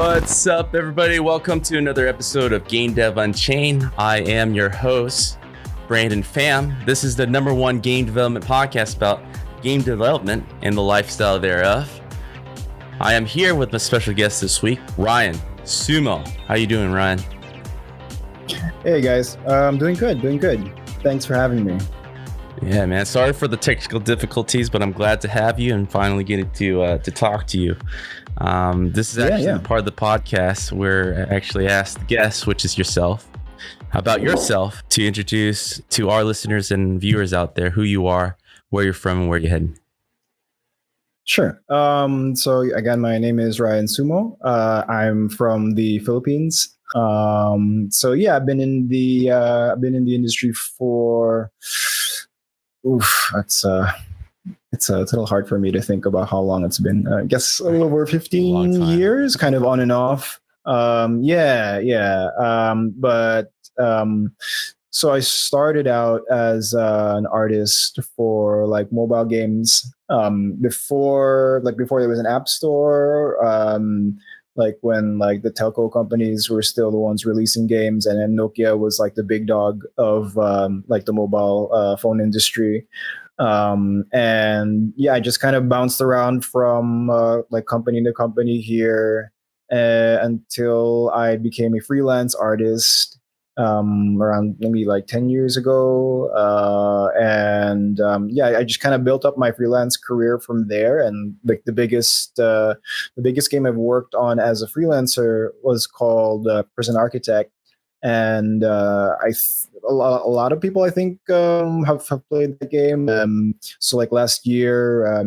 What's up, everybody? Welcome to another episode of Game Dev Unchained. I am your host, Brandon Pham. This is the #1 game development podcast about game development and the lifestyle thereof. I am here with my special guest this week, Ryan Sumo. How you doing, Ryan? Hey guys, I'm doing good. Thanks for having me. Yeah, man. Sorry for the technical difficulties, but I'm glad to have you and finally get to talk to you. This is actually part of the podcast where I actually ask the guest, which is yourself, about yourself, to introduce to our listeners and viewers out there who you are, where you're from, and where you're heading. Sure. So again, my name is Ryan Sumo. I'm from the Philippines. I've been in the industry for. It's a little hard for me to think about how long it's been. I guess a little over 15 years, kind of on and off. So I started out as an artist for like mobile games. Before there was an app store. Like when like the telco companies were still the ones releasing games, and then Nokia was like the big dog of like the mobile phone industry. I just kind of bounced around from like company to company here until I became a freelance artist around maybe like 10 years ago. I just kind of built up my freelance career from there. And like the biggest game I've worked on as a freelancer was called Prison Architect. And a lot of people I think have played the game. So like last year,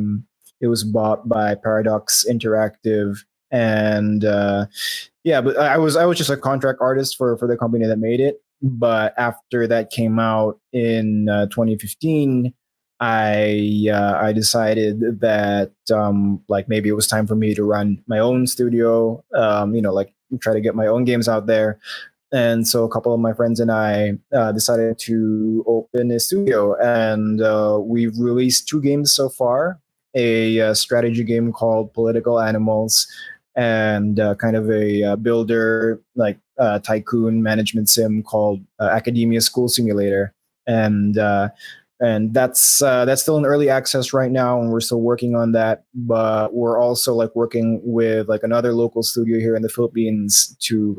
it was bought by Paradox Interactive, and but I was just a contract artist for the company that made it. But after that came out in 2015, I decided that like maybe it was time for me to run my own studio. Like try to get my own games out there. And so a couple of my friends and I decided to open a studio, and we've released 2 games so far, a strategy game called Political Animals, and kind of a builder like tycoon management sim called Academia School Simulator. And that's still in early access right now, and we're still working on that. But we're also like working with like another local studio here in the Philippines to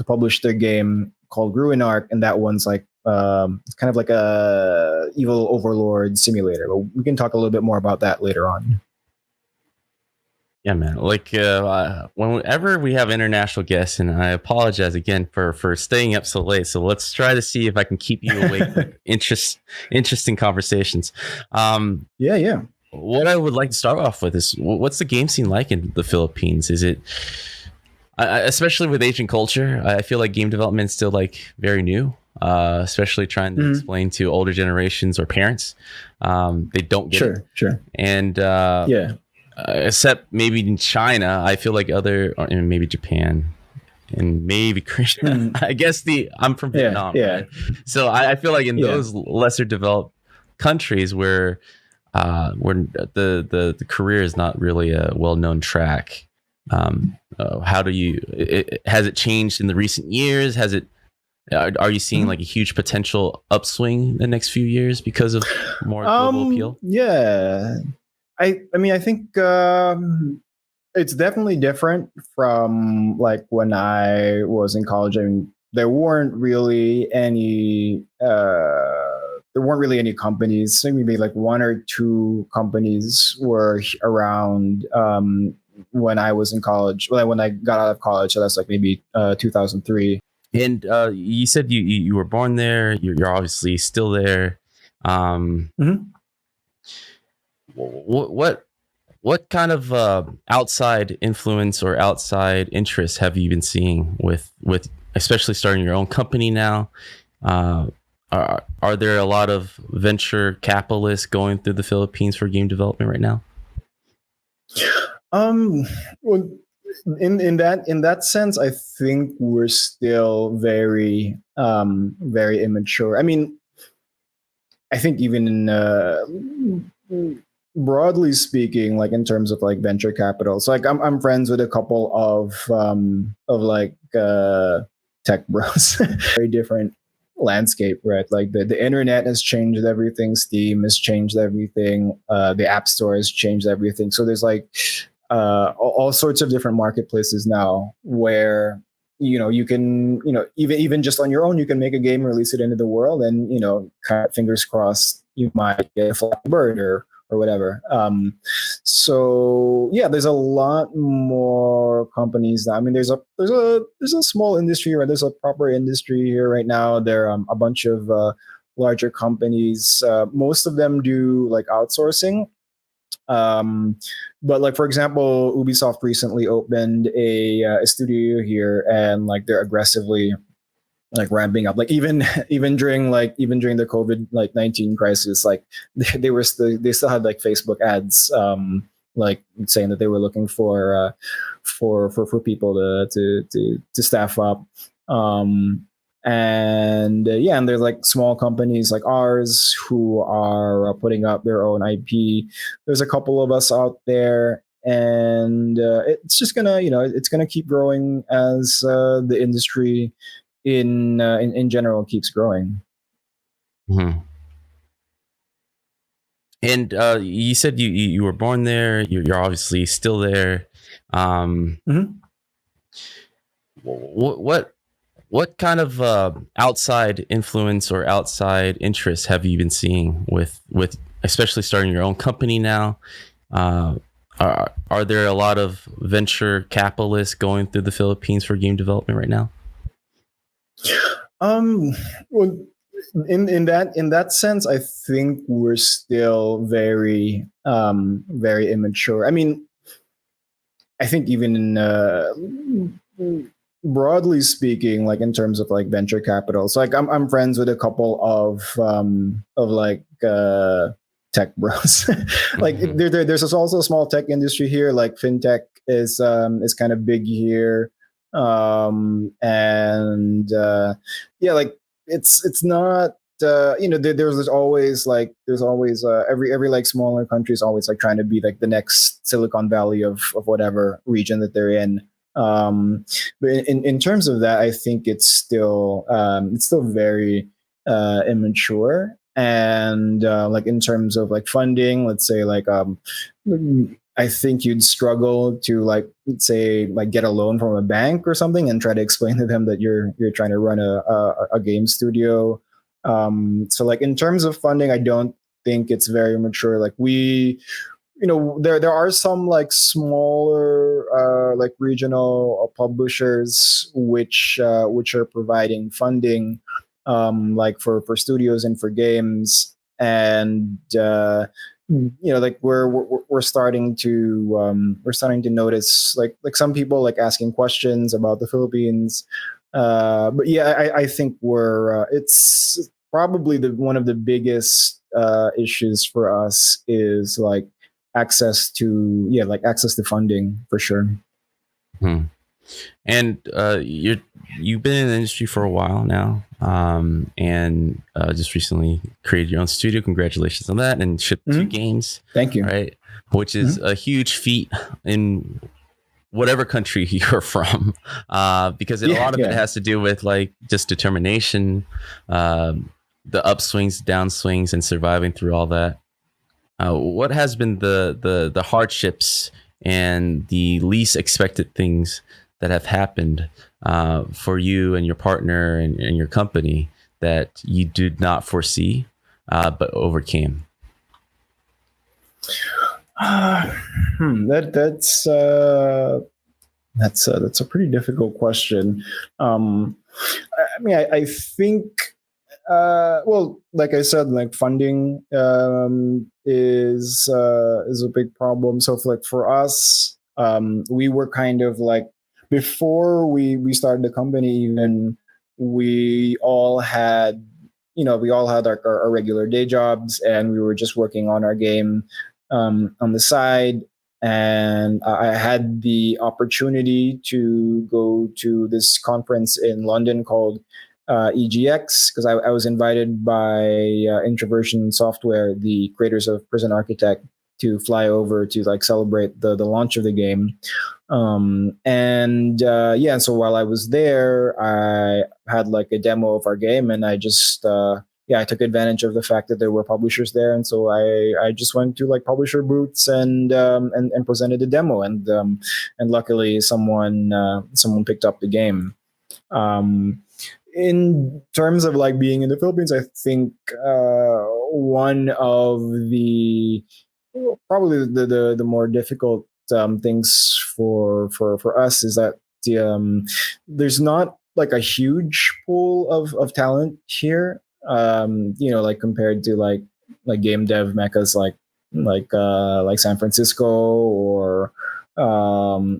publish their game called Ruin Arc, and that one's like it's kind of like a evil overlord simulator. But we can talk a little bit more about that later on. Yeah, man. Like whenever we have international guests, and I apologize again for staying up so late. So let's try to see if I can keep you awake with interesting conversations. What I would like to start off with is, what's the game scene like in the Philippines? Is it especially with Asian culture, I feel like game development is still like very new, especially trying to explain to older generations or parents. They don't get it. Sure. And except maybe in China, I feel like and maybe Japan and maybe Korea. I guess I'm from Vietnam. Right? So I feel like in those lesser developed countries where the career is not really a well-known track. How do you? Has it changed in the recent years? Are you seeing like a huge potential upswing the next few years because of more global appeal? Yeah, I mean I think it's definitely different from like when I was in college. I mean, there weren't really any companies. Maybe like 1 or 2 companies were around. When I was in college, when I got out of college, so that's like maybe 2003. And you said you were born there. You're obviously still there. What kind of outside influence or outside interest have you been seeing with especially starting your own company now? Are there a lot of venture capitalists going through the Philippines for game development right now? Well, in that sense, I think we're still very very immature. I mean, I think even broadly speaking, like in terms of like venture capital, so like I'm friends with a couple of like tech bros. Very different landscape, right? Like the internet has changed everything, Steam has changed everything, the App Store has changed everything. So there's like all sorts of different marketplaces now where you can even just on your own you can make a game, release it into the world, and kind of fingers crossed you might get a Flappy Bird or whatever. So yeah, there's a lot more companies now. I mean, there's a small industry, or there's a proper industry here right now. There are a bunch of larger companies. Most of them do like outsourcing. Um, but like for example, Ubisoft recently opened a studio here, and like they're aggressively like ramping up. Like even during the COVID like 19 crisis, like they still had like Facebook ads, like saying that they were looking for people to staff up. And there's like small companies like ours who are putting up their own IP. There's a couple of us out there, and it's just gonna it's gonna keep growing as the industry in general keeps growing. Mhm. And you said you were born there. You're obviously still there. Um, Mhm. what kind of outside influence or outside interest have you been seeing with especially starting your own company now? Uh, are there a lot of venture capitalists going through the Philippines for game development right now? Um, well, in that sense, I think we're still very immature. I mean, I think even in broadly speaking, like in terms of like venture capital, so like I'm friends with a couple of like tech bros. Like Mhm. there's also a small tech industry here. Like fintech is kind of big here, and yeah, like it's not. There's always every like smaller country is always like trying to be like the next Silicon Valley of whatever region that they're in. But in terms of that, I think it's still very immature. And like in terms of like funding, let's say like I think you'd struggle to like let's say like get a loan from a bank or something and try to explain to them that you're trying to run a game studio. So like in terms of funding, I don't think it's very mature. Like there are some like smaller like regional publishers which are providing funding like for studios and for games. And like we're starting to notice like some people like asking questions about the Philippines. But yeah, I think it's probably the one of the biggest issues for us is like access to funding for sure. Hmm. And you've been in the industry for a while now, and just recently created your own studio. Congratulations on that, and shipped two Mhm. games, Thank you. right? Which is Mhm. a huge feat in whatever country you're from, because a Yeah, lot of it yeah. has to do with like just determination, the upswings, downswings, and surviving through all that. What has been the hardships and the least expected things that have happened for you and your partner and your company that you did not foresee but overcame? Uh, that that's a pretty difficult question. I mean, I think well, like I said, like funding is a big problem. So for us, we were kind of like before we started the company, even we all had our regular day jobs, and we were just working on our game on the side. And I had the opportunity to go to this conference in London called EGX, because I was invited by Introversion Software, the creators of Prison Architect, to fly over to like celebrate the launch of the game. And so while I was there, I had like a demo of our game, and I just I took advantage of the fact that there were publishers there, and so I just went to like publisher booths and presented a demo, and luckily someone picked up the game. Um, in terms of like being in the Philippines, I think one of the probably the more difficult things for us is that there's not like a huge pool of talent here. Like compared to like game dev meccas like San Francisco or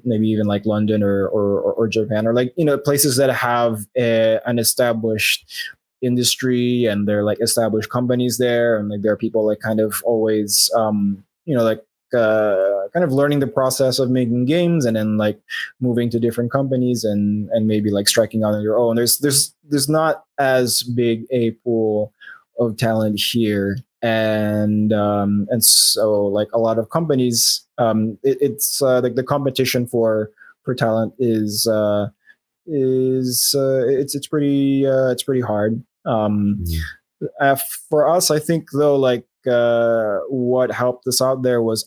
maybe even like London or Japan, or like places that have an established industry, and they're like established companies there, and like there are people like kind of always like kind of learning the process of making games, and then like moving to different companies and maybe like striking out on your own. There's not as big a pool of talent here, and so like a lot of companies, it's like the competition for talent is it's pretty hard. For us, I think though, like what helped us out there was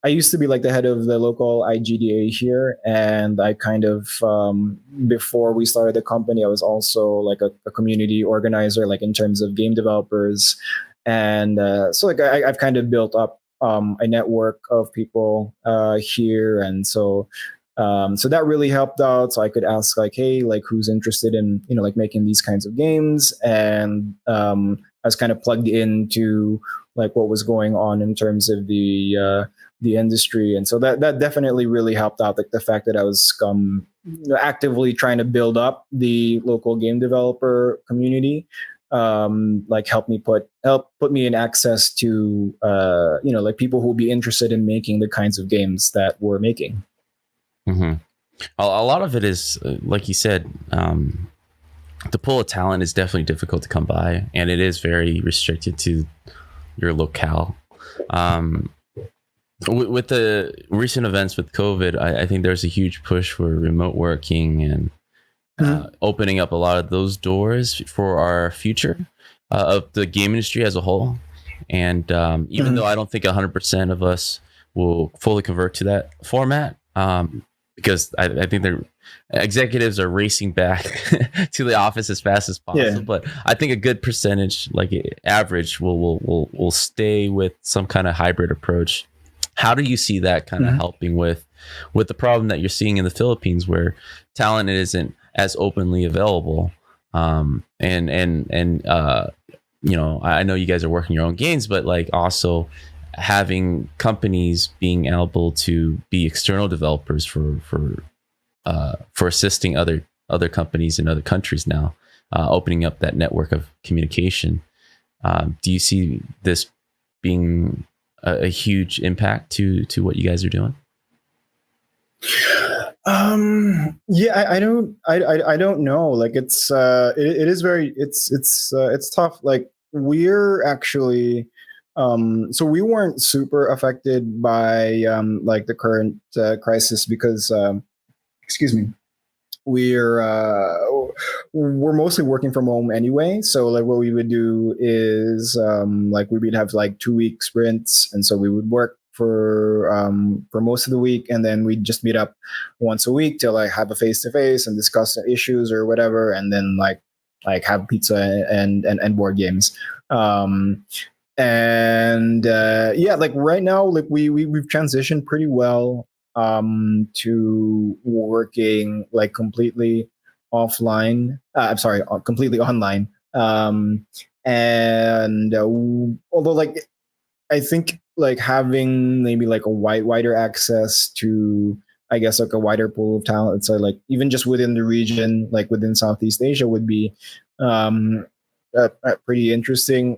I used to be like the head of the local IGDA here, and I kind of before we started the company, I was also like a community organizer, like in terms of game developers, and so like I've kind of built up a network of people here, and so that really helped out. So I could ask like, hey, like who's interested in like making these kinds of games, and I was kind of plugged into like what was going on in terms of the industry, and so that definitely really helped out. Like the fact that I was actively trying to build up the local game developer community, like help put me in access to like people who will be interested in making the kinds of games that we're making. Mm-hmm. A lot of it is, like you said, the pool of talent is definitely difficult to come by, and it is very restricted to your locale. With the recent events with COVID, I think there's a huge push for remote working and opening up a lot of those doors for our future of the game industry as a whole. And even though I don't think 100% of us will fully convert to that format, because I think the executives are racing back to the office as fast as possible. Yeah. But I think a good percentage, like average, will stay with some kind of hybrid approach. How do you see that kind of helping with the problem that you're seeing in the Philippines, where talent isn't as openly available? I know you guys are working your own games, but like also having companies being able to be external developers for assisting other companies in other countries now, opening up that network of communication. Do you see this being a huge impact to what you guys are doing? I don't know. Like it is very it's tough. Like we're actually so we weren't super affected by like the current crisis because excuse me, we're mostly working from home anyway. So like what we would do is like we would have like 2-week sprints, and so we would work for most of the week, and then we'd just meet up once a week to like have a face-to-face and discuss the issues or whatever, and then like have pizza and board games. Like right now, like we've transitioned pretty well to working like completely offline. I'm sorry, completely online. Although like I think like having maybe like a wider access to, I guess, like a wider pool of talent, so like even just within the region, like within Southeast Asia, would be pretty interesting.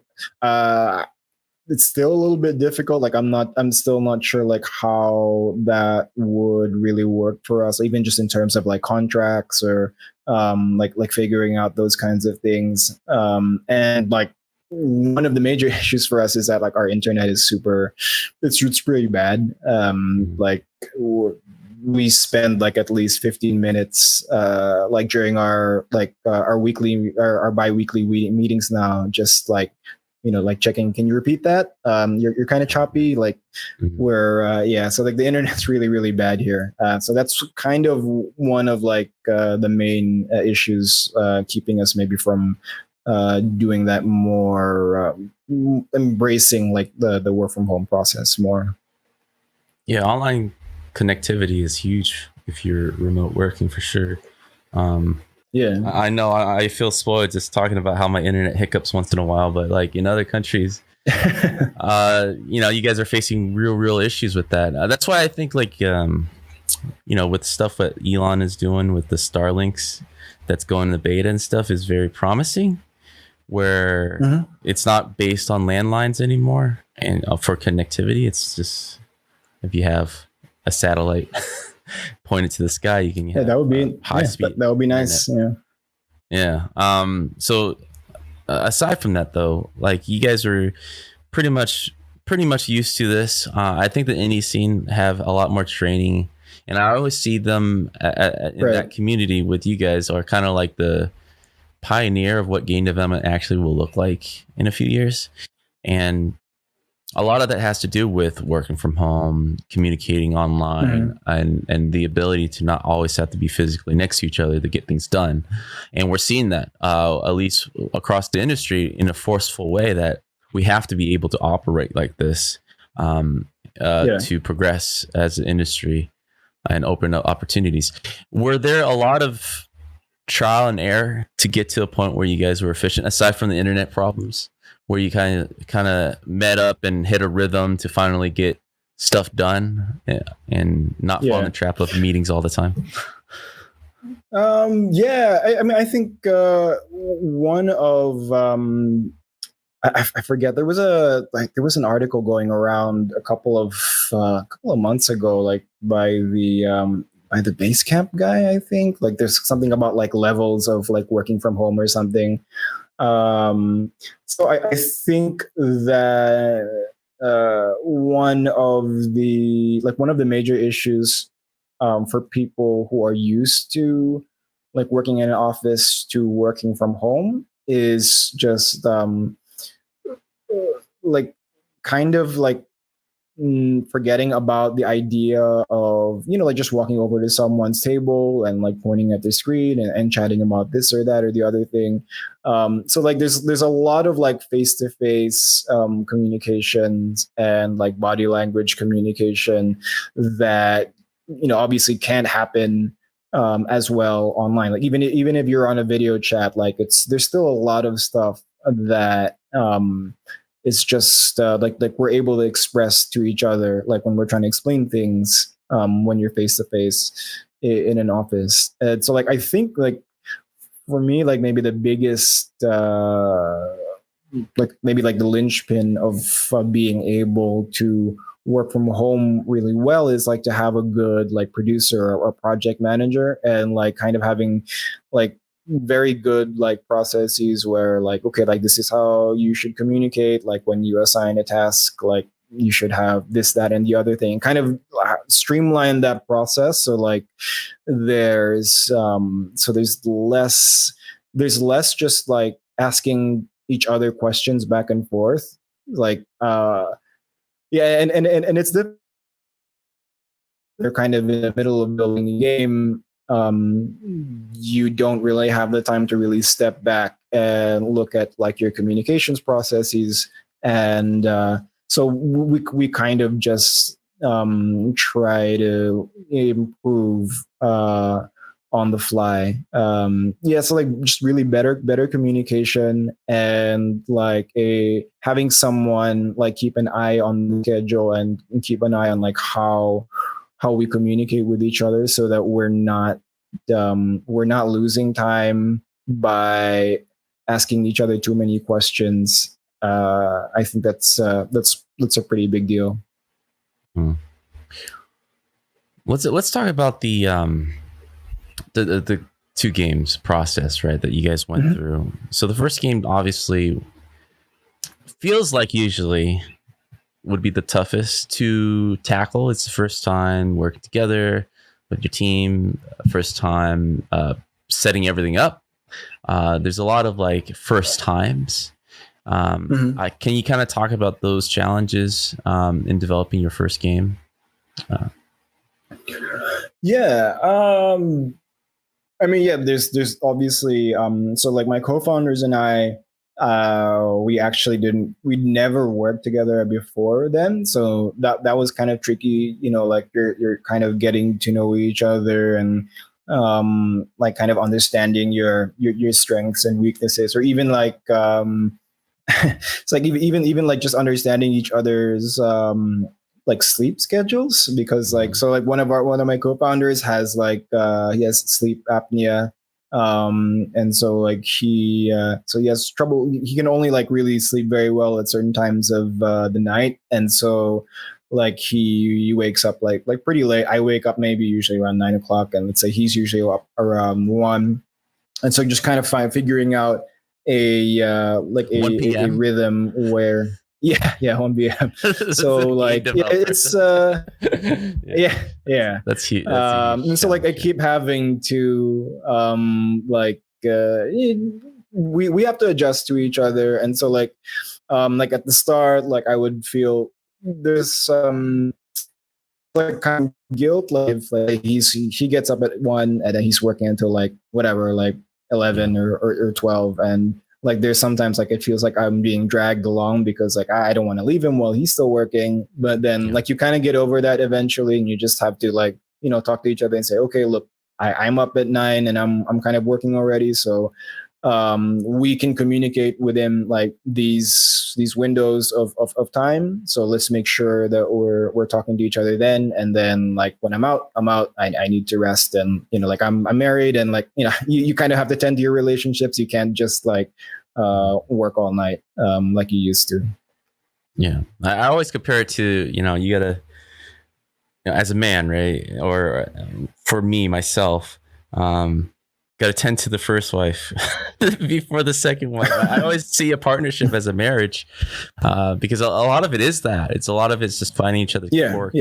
It's still a little bit difficult. Like I'm still not sure like how that would really work for us, even just in terms of like contracts or like figuring out those kinds of things. And like one of the major issues for us is that like our internet is it's pretty bad. Like we spend like at least 15 minutes like during our weekly our bi-weekly meetings now, just like, you know, like checking, can you repeat that? You're kind of choppy, like where yeah, so like the internet's really really bad here. So that's kind of one of like the main issues keeping us maybe from doing that more, embracing like the work from home process more. Yeah, online connectivity is huge if you're remote working for sure. Yeah, I know I feel spoiled just talking about how my internet hiccups once in a while, but like in other countries, you know, you guys are facing real issues with that. That's why I think like, you know, with stuff that Elon is doing with the Starlinks that's going to beta and stuff is very promising, where it's not based on landlines anymore. And for connectivity, it's just, if you have a satellite pointed to the sky, you can have that would be high speed. That would be nice. Internet. Yeah. So aside from that, though, like you guys are pretty much used to this. I think the indie scene have a lot more training, and I always see them in that community with you guys are kind of like the pioneer of what game development actually will look like in a few years, and a lot of that has to do with working from home, communicating online, and the ability to not always have to be physically next to each other to get things done. And we're seeing that at least across the industry in a forceful way, that we have to be able to operate like this to progress as an industry and open up opportunities. Were there a lot of trial and error to get to a point where you guys were efficient, aside from the internet problems, where you kind of met up and hit a rhythm to finally get stuff done and not fall in the trap of meetings all the time? I mean, I think one of I forget, there was an article going around a couple of months ago, like by the Basecamp guy, I think. Like there's something about like levels of like working from home or something. So I think that one of the major issues for people who are used to like working in an office to working from home is just like kind of like forgetting about the idea of, you know, like just walking over to someone's table and like pointing at the screen and chatting about this or that or the other thing. So like there's a lot of like face-to-face communications and like body language communication that, you know, obviously can't happen as well online. Like even if you're on a video chat, like there's still a lot of stuff that it's just like we're able to express to each other, like when we're trying to explain things when you're face to face in an office. And so like I think like for me, like maybe the biggest like maybe like the linchpin of being able to work from home really well is like to have a good like producer or project manager, and like kind of having like very good like processes where like, okay, like this is how you should communicate, like when you assign a task, like you should have this, that, and the other thing, kind of streamline that process. So like there's less just like asking each other questions back and forth, like and it's they're kind of in the middle of building a game. You don't really have the time to really step back and look at like your communications processes, and so we kind of just try to improve on the fly. So like just really better communication, and like having someone like keep an eye on the schedule and keep an eye on like how we communicate with each other, so that we're not losing time by asking each other too many questions. I think that's a pretty big deal. Let's talk about the two games process, right, that you guys went through. So the first game, obviously, feels like usually would be the toughest to tackle. It's the first time working together with your team, first time setting everything up. There's a lot of like first times. Can you kind of talk about those challenges in developing your first game? Yeah. I mean, yeah, there's obviously so like my co-founders and I we never worked together before then. So that was kind of tricky, like you're kind of getting to know each other and like kind of understanding your strengths and weaknesses, or even like it's like even like just understanding each other's like sleep schedules, because like so like one of my co-founders has like he has sleep apnea, and so like he has trouble, he can only like really sleep very well at certain times of the night, and so like he wakes up like pretty late. I wake up maybe usually around 9 o'clock, and let's say he's usually up around 1, and so just kind of figuring out a like 1 a p.m. rhythm where 1 p.m. So like it's yeah That's huge. and so like I keep having to like we have to adjust to each other, and so like at the start, like I would feel there's some like kind of guilt, like if like he gets up at 1 and then he's working until like whatever, like 11 or 12, and like there's sometimes like it feels like I'm being dragged along because like I don't want to leave him while he's still working, but then like you kind of get over that eventually, and you just have to like talk to each other and say, okay, look, I'm up at 9 and I'm kind of working already, so we can communicate within like these windows of time, so let's make sure that we're talking to each other then, and then like when I'm out, I need to rest, and like I'm married, and like you kind of have to tend to your relationships, you can't just like work all night like you used to. I always compare it to you gotta, as a man, right, or for me myself, got to tend to the first wife before the second one. I always see a partnership as a marriage, because a lot of it is that. It's a lot of it's just finding each other's quirks.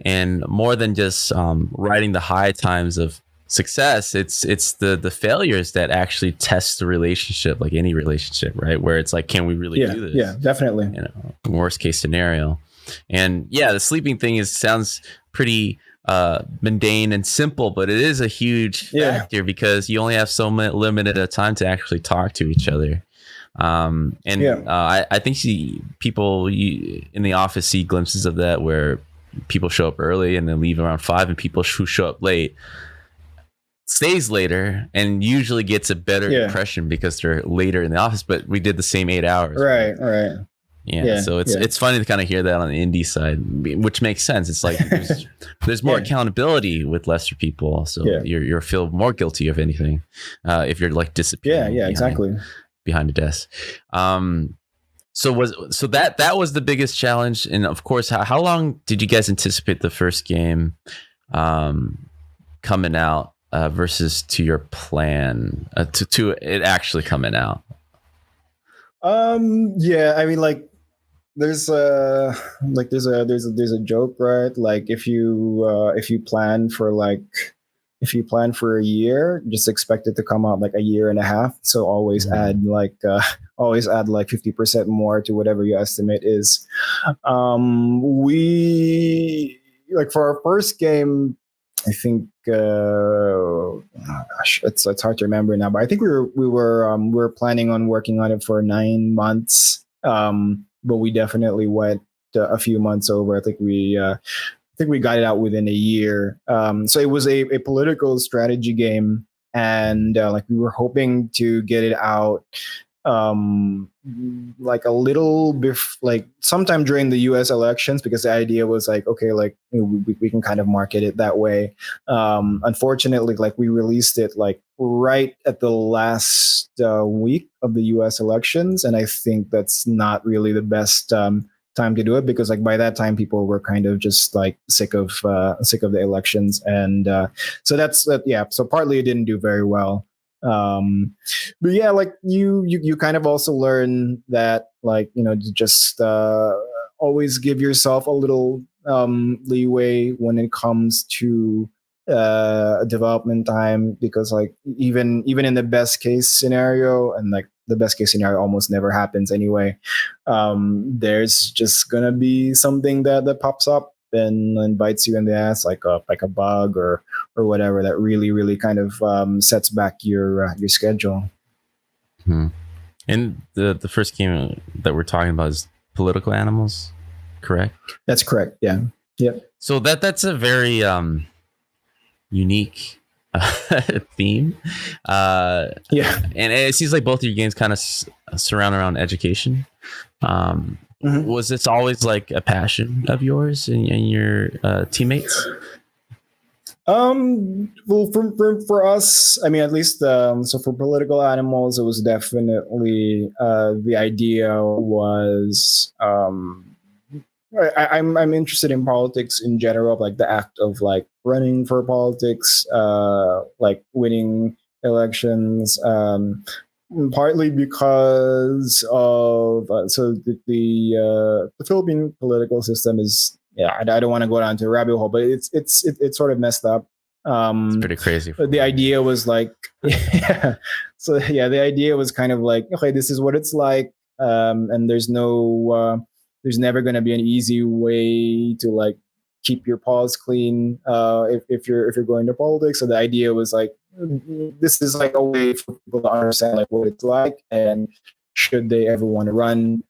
And more than just riding the high times of success, it's the failures that actually test the relationship, like any relationship, right? Where it's like, can we really do this? Yeah, definitely. Worst case scenario. And the sleeping thing sounds pretty mundane and simple, but it is a huge factor because you only have so limited a time to actually talk to each other. I think people in the office see glimpses of that, where people show up early and then leave around 5, and people who show up late stays later and usually gets a better impression because they're later in the office, but we did the same 8 hours. Right. So it's funny to kind of hear that on the indie side, which makes sense. It's like there's more accountability with lesser people, so you're feel more guilty of anything if you're like disappearing. Exactly, behind a desk. So that was the biggest challenge, and of course, how long did you guys anticipate the first game coming out versus to your plan to it actually coming out? I mean, like there's a joke, right? Like if you plan for a year, just expect it to come out like a year and a half. So always add like 50% more to whatever your estimate is. We like for our first game, I think it's hard to remember now, but I think we were planning on working on it for 9 months. But we definitely went a few months over. I think we got it out within a year. So it was a political strategy game, and like we were hoping to get it out like a little like sometime during the US elections, because the idea was like, okay, like we can kind of market it that way. Unfortunately, like we released it like right at the last week of the US elections, and I think that's not really the best time to do it, because like by that time people were kind of just like sick of the elections, and so that's so partly it didn't do very well. But yeah, like you kind of also learn that, like, to just always give yourself a little leeway when it comes to development time, because like even in the best case scenario, and like the best case scenario almost never happens anyway, there's just gonna be something that pops up and bites you in the ass, like a bug or whatever, that really kind of sets back your schedule. Hmm. And the first game that we're talking about is Political Animals, correct? That's correct. Yeah. Yep. So that's a very unique theme. Yeah. And it seems like both of your games kind of surround around education. Was this always like a passion of yours and your teammates? Well, for us, I mean, at least, so for Political Animals, it was definitely, the idea was, I'm interested in politics in general, like the act of like running for politics, like winning elections, partly because of, so the Philippine political system is, yeah, I don't want to go down to a rabbit hole, but it's sort of messed up. It's pretty crazy. But the idea was like, yeah. So yeah, the idea was kind of like, okay, this is what it's like, and there's never going to be an easy way to like keep your paws clean, if you're going to politics. So the idea was like, this is like a way for people to understand like what it's like, and should they ever want to run,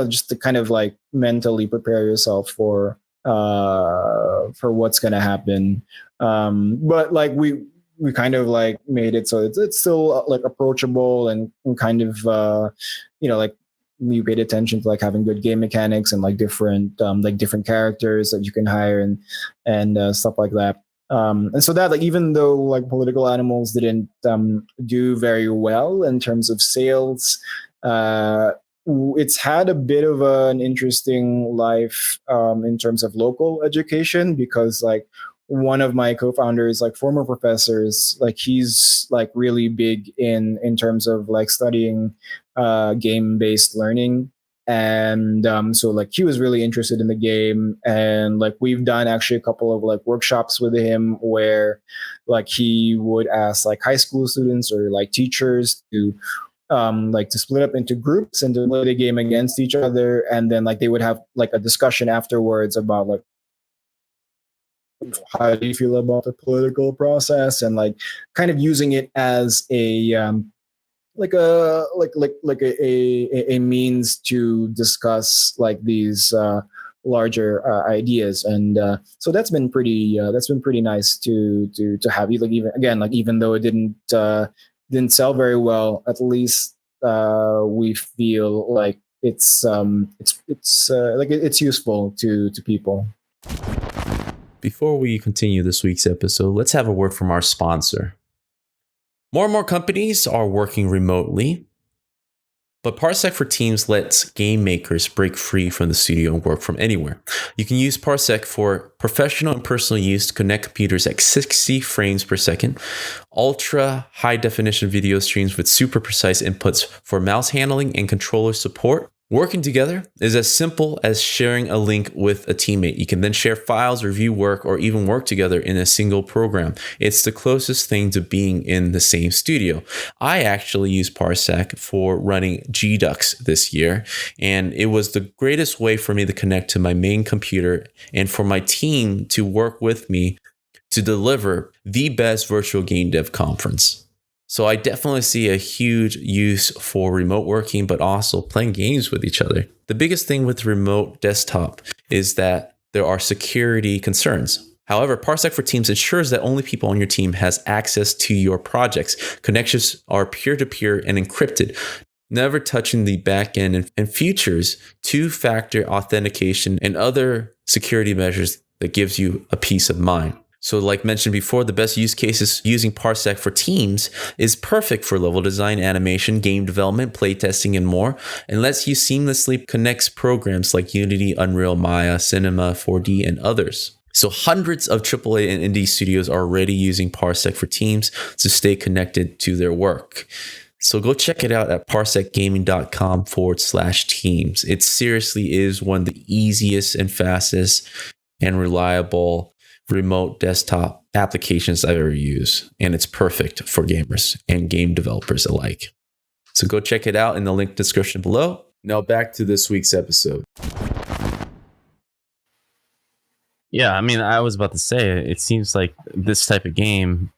just to kind of like mentally prepare yourself for what's going to happen. But like we kind of like made it so it's still like approachable, and kind of like you paid attention to like having good game mechanics and like different characters that you can hire and stuff like that. And so that, like, even though like Political Animals didn't do very well in terms of sales, it's had a bit of an interesting life in terms of local education, because like one of my co-founders, like former professors, like he's like really big in terms of like studying game-based learning. And so like he was really interested in the game, and like we've done actually a couple of like workshops with him where like he would ask like high school students or like teachers to like to split up into groups and to play the game against each other, and then like they would have like a discussion afterwards about like, how do you feel about the political process, and like kind of using it as a a means to discuss like these larger ideas. And so that's been pretty nice to have. Like, even again, like even though it didn't sell very well, at least we feel like it's useful to people. Before we continue this week's episode, let's have a word from our sponsor. More and more companies are working remotely, but Parsec for Teams lets game makers break free from the studio and work from anywhere. You can use Parsec for professional and personal use to connect computers at 60 frames per second, ultra high definition video streams with super precise inputs for mouse handling and controller support. Working together is as simple as sharing a link with a teammate. You can then share files, review work, or even work together in a single program. It's the closest thing to being in the same studio. I actually used Parsec for running GDUX this year, and it was the greatest way for me to connect to my main computer and for my team to work with me to deliver the best virtual game dev conference. So I definitely see a huge use for remote working, but also playing games with each other. The biggest thing with remote desktop is that there are security concerns. However, Parsec for Teams ensures that only people on your team has access to your projects. Connections are peer-to-peer and encrypted, never touching the backend, and features two-factor authentication and other security measures that gives you a peace of mind. So like mentioned before, the best use cases using Parsec for Teams is perfect for level design, animation, game development, playtesting, and more, and lets you seamlessly connect programs like Unity, Unreal, Maya, Cinema, 4D, and others. So hundreds of AAA and indie studios are already using Parsec for teams to stay connected to their work. So go check it out at parsecgaming.com/teams. It seriously is one of the easiest and fastest and reliable remote desktop applications I've ever used. And it's perfect for gamers and game developers alike. So go check it out in the link description below. Now back to this week's episode. Yeah, I mean, I was about to say, it seems like this type of game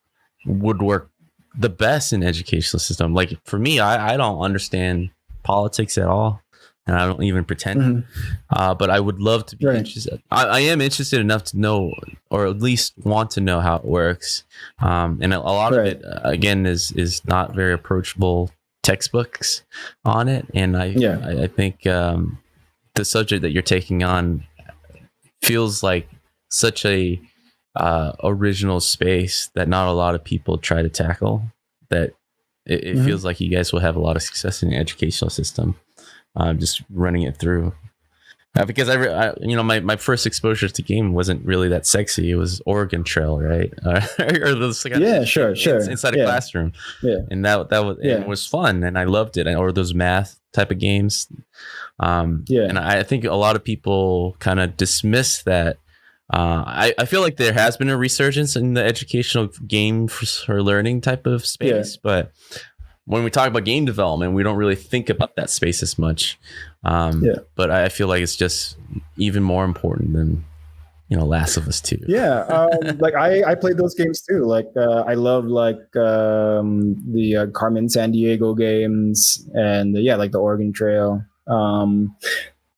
would work the best in educational system. Like for me, I don't understand politics at all, and I don't even pretend. But I would love to be interested. I am interested enough to know, or at least want to know how it works. And a lot of it, again, is not very approachable textbooks on it. And I think the subject that you're taking on feels like such a original space that not a lot of people try to tackle, that it feels like you guys will have a lot of success in the educational system, just running it through. Because my first exposure to game wasn't really that sexy. It was Oregon Trail, right? Or those inside a classroom, and that was it was fun, and I loved it. Or those math type of games, and I think a lot of people kind of dismiss that. I feel like there has been a resurgence in the educational game for learning type of space, but when we talk about game development, we don't really think about that space as much. But I feel like it's just even more important than, Last of Us 2. Like I played those games too. Like I love the Carmen Sandiego games, and like the Oregon Trail.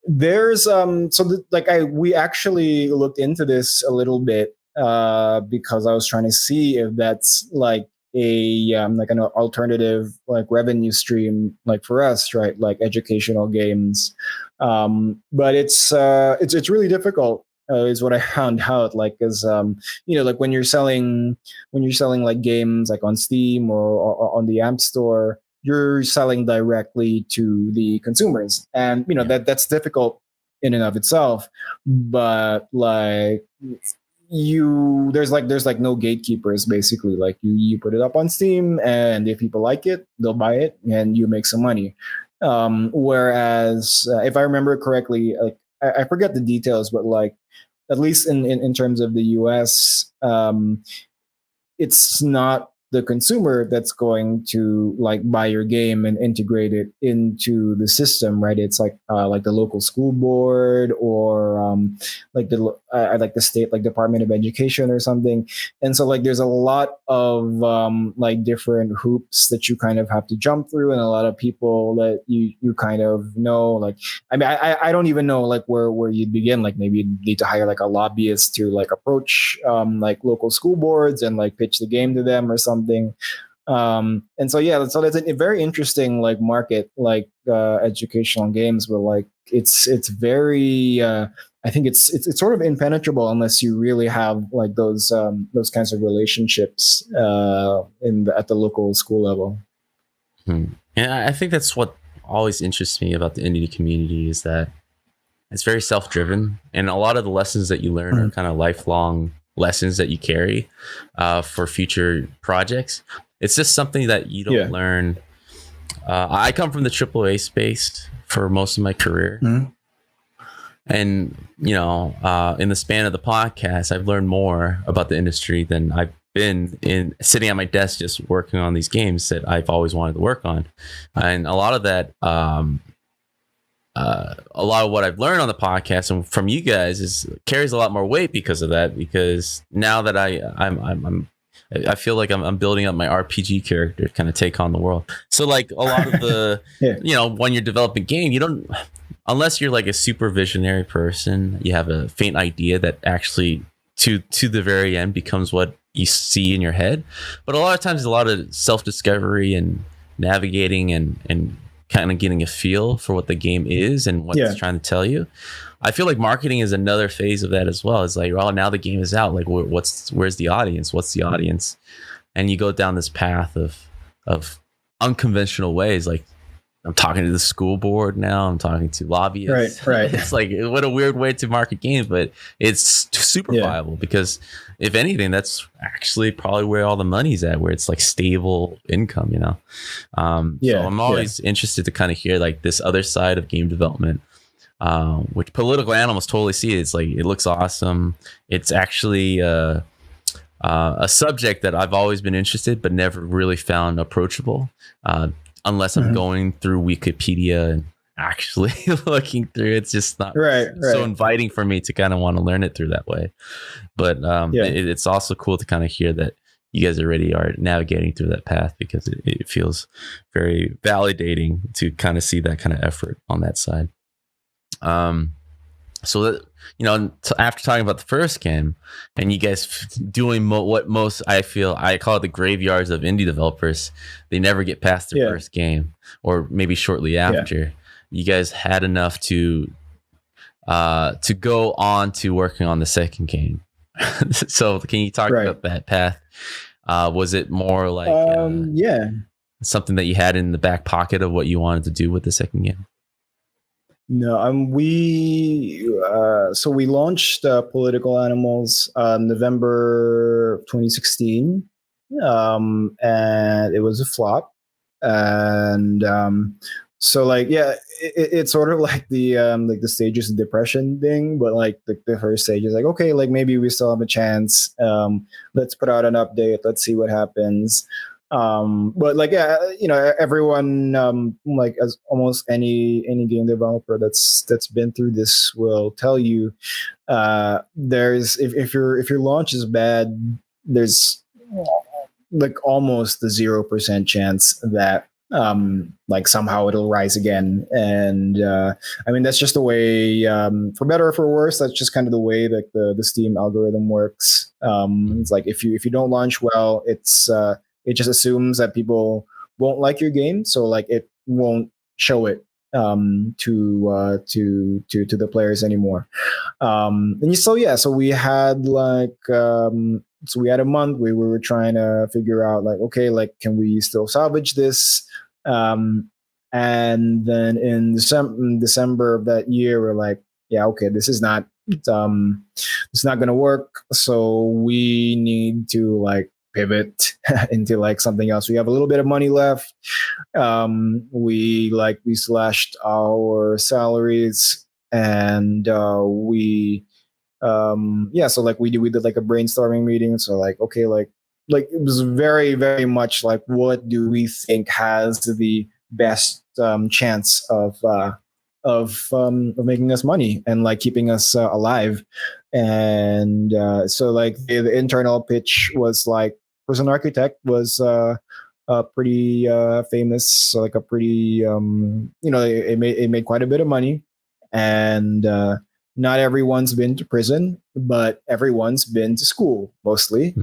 There's we actually looked into this a little bit because I was trying to see if that's like a like an alternative like revenue stream like for us, right? Like educational games, but it's really difficult. Is what I found out. Like, is like when you're selling like games like on Steam or on the App Store, you're selling directly to the consumers, and that's difficult in and of itself. But like there's no gatekeepers basically. Like you put it up on Steam, and if people like it, they'll buy it, and you make some money. Whereas if I remember correctly, like I forget the details, but like at least in terms of the US, it's not the consumer that's going to like buy your game and integrate it into the system, right? It's like the local school board or like the state like Department of Education or something. And so like there's a lot of like different hoops that you kind of have to jump through, and a lot of people that you kind of know. Like I mean, I don't even know like where you'd begin. Like maybe you need to hire like a lobbyist to like approach like local school boards and like pitch the game to them or something. And so that's a very interesting like market, like educational games, but like it's very I think it's sort of impenetrable unless you really have like those kinds of relationships at the local school level. And I think that's what always interests me about the indie community, is that it's very self-driven, and a lot of the lessons that you learn are kind of lifelong lessons that you carry for future projects. It's just something that you don't learn. I come from the AAA space for most of my career. And, in the span of the podcast, I've learned more about the industry than I've been in sitting at my desk just working on these games that I've always wanted to work on. And a lot of that, a lot of what I've learned on the podcast and from you guys carries a lot more weight because of that. Because now that I feel like I'm building up my RPG character to kind of take on the world. So like a lot of the, when you're developing game, you don't, unless you're like a super visionary person, you have a faint idea that actually to the very end becomes what you see in your head. But a lot of times, a lot of self-discovery and navigating and kind of getting a feel for what the game is and what it's trying to tell you. I feel like marketing is another phase of that as well. It's like, now the game is out. Like, where's the audience? What's the audience? And you go down this path of unconventional ways. Like, I'm talking to the school board now. I'm talking to lobbyists. Right. It's like, what a weird way to market games, but it's super viable because if anything, that's actually probably where all the money's at, where it's like stable income, you know? So I'm always interested to kind of hear like this other side of game development, which Political Animals totally see. It's like, it looks awesome. It's actually a subject that I've always been interested, but never really found approachable. Unless I'm going through Wikipedia and actually looking through, it's just not so inviting for me to kind of want to learn it through that way. But it's also cool to kind of hear that you guys already are navigating through that path, because it feels very validating to kind of see that kind of effort on that side. So that, you know, after talking about the first game and you guys doing what most, I call it the graveyards of indie developers, they never get past their first game, or maybe shortly after. You guys had enough to go on to working on the second game. So can you talk about that path? Was it more like something that you had in the back pocket of what you wanted to do with the second game? No, we launched Political Animals November 2016, and it was a flop. And so like it's sort of like the stages of depression thing, but like the first stage is like, okay, like maybe we still have a chance. Let's put out an update. Let's see what happens. But like, you know, everyone, like as almost any game developer that's been through this will tell you, there's if your launch is bad, there's like almost a 0% chance that like somehow it'll rise again. And I mean, that's just the way, for better or for worse, that's just kind of the way that the Steam algorithm works. It's like if you don't launch well, it just assumes that people won't like your game, so like it won't show it to the players anymore. So we had like so we had a month where we were trying to figure out like, okay, like can we still salvage this? And then in December of that year, we're like, yeah, okay, this is not going to work. So we need to like pivot into like something else. We have a little bit of money left. We slashed our salaries, and so like we did like a brainstorming meeting. So like, okay, like it was very, very much like, what do we think has the best chance of making us money and like keeping us alive. And so like the internal pitch was like, Prison Architect was pretty famous, so like a pretty it made quite a bit of money. And not everyone's been to prison, but everyone's been to school mostly.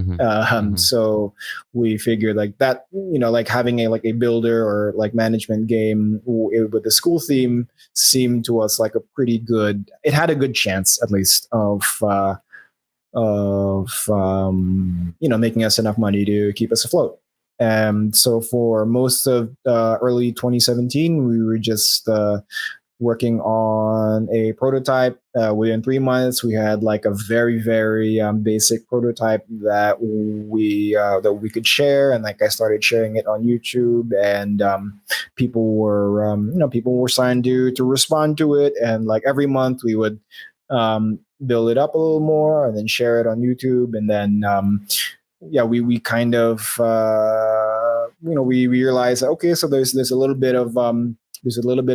So we figured like that, you know, like having a builder or like management game with the school theme seemed to us like it had a good chance at least of making us enough money to keep us afloat. And so for most of early 2017, we were just working on a prototype. Within 3 months, we had like a very, very basic prototype that we could share. And like I started sharing it on YouTube, and people were signed to respond to it. And like every month, we would build it up a little more and then share it on YouTube. And then we kind of we realized, okay, so there's a little bit of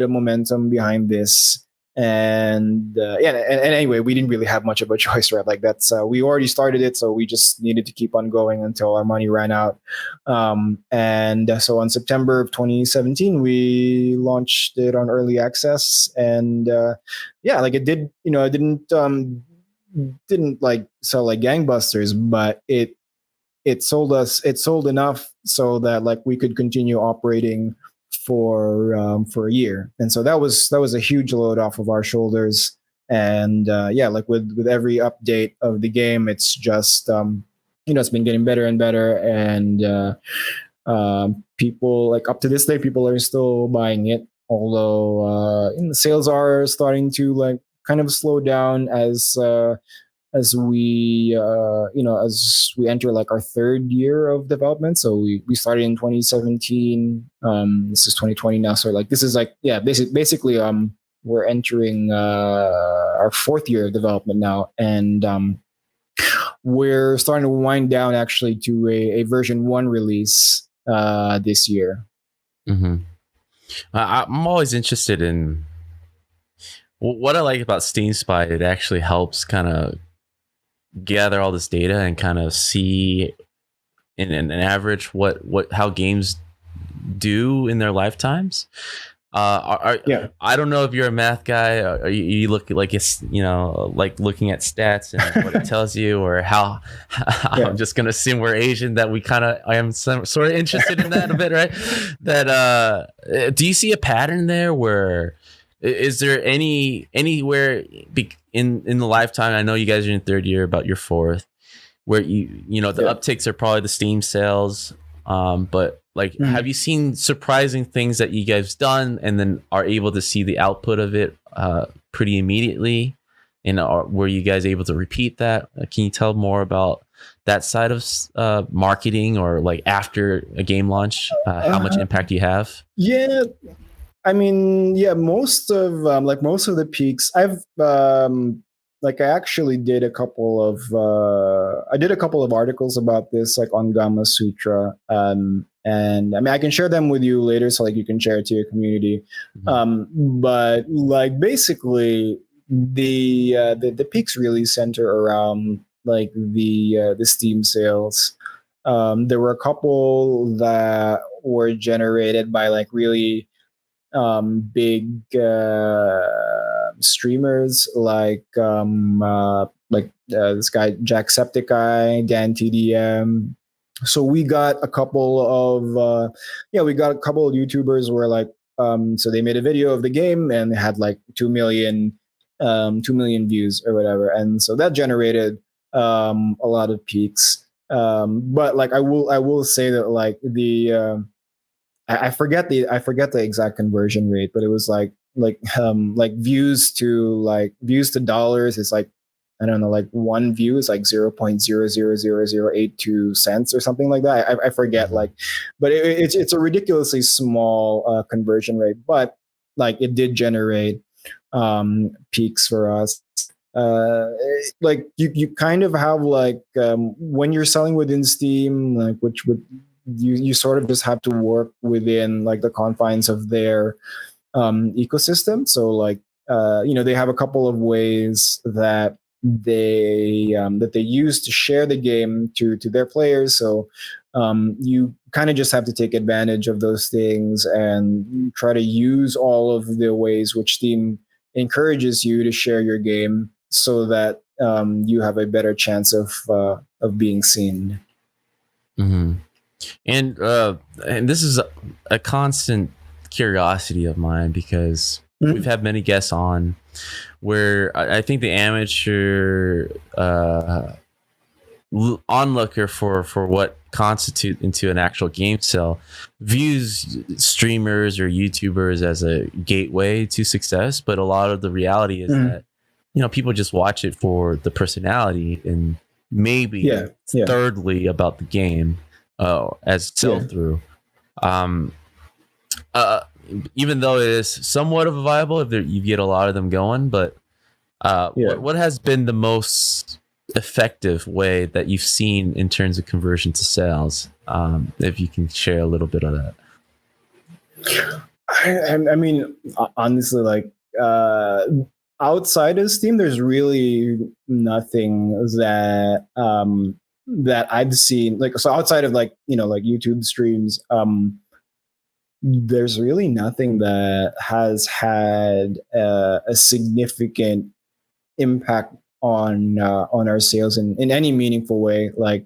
momentum behind this. And anyway, we didn't really have much of a choice, right? Like that's we already started it, so we just needed to keep on going until our money ran out. And so on September of 2017, we launched it on early access. And like it did, you know, it didn't like sell like gangbusters, but it sold enough so that like we could continue operating for a year. And so that was a huge load off of our shoulders. And like with every update of the game, it's just it's been getting better and better. And people, like up to this day, people are still buying it. although sales are starting to like kind of slow down as we as we enter like our third year of development. So we started in 2017. This is 2020 now, so like this is like basically we're entering our fourth year of development now, and we're starting to wind down actually to a version 1 release this year. Mm-hmm. I'm always interested in what I like about Steam Spy. It actually helps kind of gather all this data and kind of see in an average what how games do in their lifetimes. I don't know if you're a math guy. Or you look like it's like looking at stats and what it tells you, or how I'm just gonna assume we're Asian, that we kind of I am sort of interested in that a bit, right? That do you see a pattern there where is there anywhere in the lifetime? I know you guys are in third year, about your fourth, where the upticks are probably the Steam sales, but like, have you seen surprising things that you guys done and then are able to see the output of it pretty immediately? And were you guys able to repeat that? Can you tell more about that side of marketing, or like after a game launch, how much impact you have? Yeah, I mean, most of the peaks I've like I actually did a couple of articles about this, like on Gamma Sutra, and I mean I can share them with you later, so like you can share it to your community. But like basically the peaks really center around like the Steam sales. There were a couple that were generated by like really big streamers like this guy Jacksepticeye, Dan TDM. So we got a couple of YouTubers where like so they made a video of the game and had like 2 million views or whatever, and so that generated a lot of peaks. But like I will say that like the I forget the exact conversion rate, but it was like views to dollars is like, I don't know, like one view is like 0.000082 cents or something like that. I forget, like, but it's a ridiculously small conversion rate, but like it did generate peaks for us. Like you kind of have like when you're selling within Steam, like which would you sort of just have to work within like the confines of their ecosystem. So like they have a couple of ways that they use to share the game to their players. So you kind of just have to take advantage of those things and try to use all of the ways which Steam encourages you to share your game, so that you have a better chance of being seen. Mm-hmm. And this is a constant curiosity of mine, because we've had many guests on where I think the amateur onlooker for what constitute into an actual game sale views streamers or YouTubers as a gateway to success, but a lot of the reality is that people just watch it for the personality, and maybe thirdly about the game as sell through. Even though it is somewhat of a viable if you get a lot of them going, but what has been the most effective way that you've seen in terms of conversion to sales? If you can share a little bit of that. I mean, honestly, like outside of Steam, there's really nothing that that I've seen. Like, so outside of like like YouTube streams, there's really nothing that has had a significant impact on our sales in any meaningful way. Like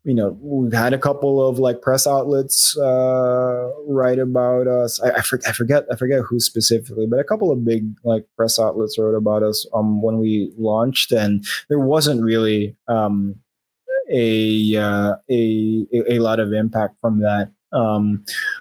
we've had a couple of like press outlets write about us. I forget who specifically, but a couple of big like press outlets wrote about us when we launched, and there wasn't really a lot of impact from that.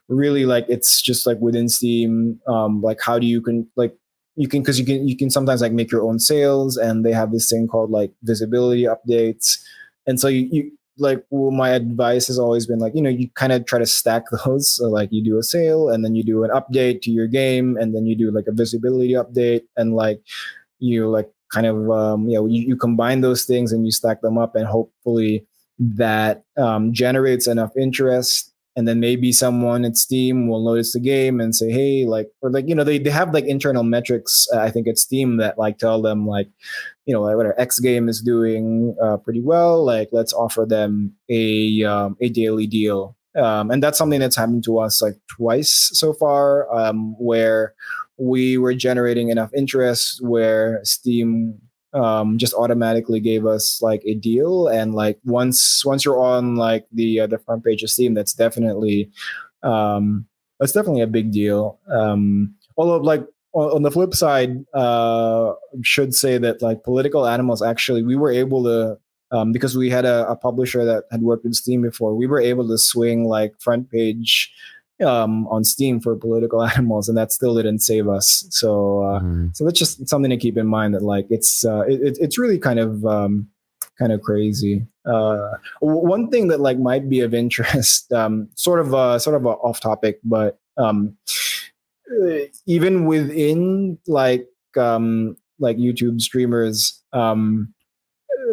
Really, like it's just like within Steam, like how do you can like because you can sometimes like make your own sales, and they have this thing called like visibility updates, and so you like, well, my advice has always been like, you kind of try to stack those. So like you do a sale, and then you do an update to your game, and then you do like a visibility update, and like you like kind of you combine those things and you stack them up, and hopefully that generates enough interest, and then maybe someone at Steam will notice the game and say, hey, like, or like, they have like internal metrics, I think at Steam, that like tell them like, like whatever X game is doing pretty well, like let's offer them a daily deal. And that's something that's happened to us like twice so far, where we were generating enough interest where Steam just automatically gave us like a deal. And like once you're on like the front page of Steam, that's definitely a big deal. Although like on the flip side, should say that like Political Animals, actually we were able to, because we had a publisher that had worked with Steam before, we were able to swing like front page on Steam for Political Animals, and that still didn't save us. So so that's just something to keep in mind, that like it's really kind of crazy. One thing that like might be of interest, sort of off topic, but even within like YouTube streamers,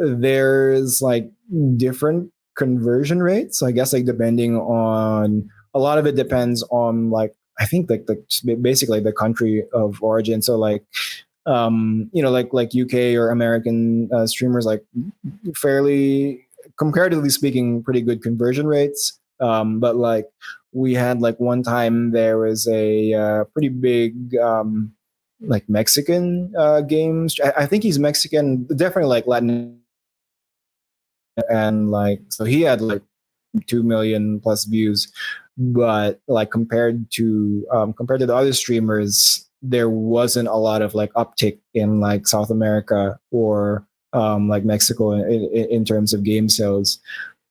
there's like different conversion rates. I guess like depending on, a lot of it depends on like, I think like basically the country of origin. So like like UK or American streamers, like fairly, comparatively speaking, pretty good conversion rates. But like we had like one time there was a pretty big like Mexican games. I think he's Mexican, definitely like Latin, and like so he had like 2 million plus views, but like compared to the other streamers, there wasn't a lot of like uptick in like South America or like Mexico in terms of game sales,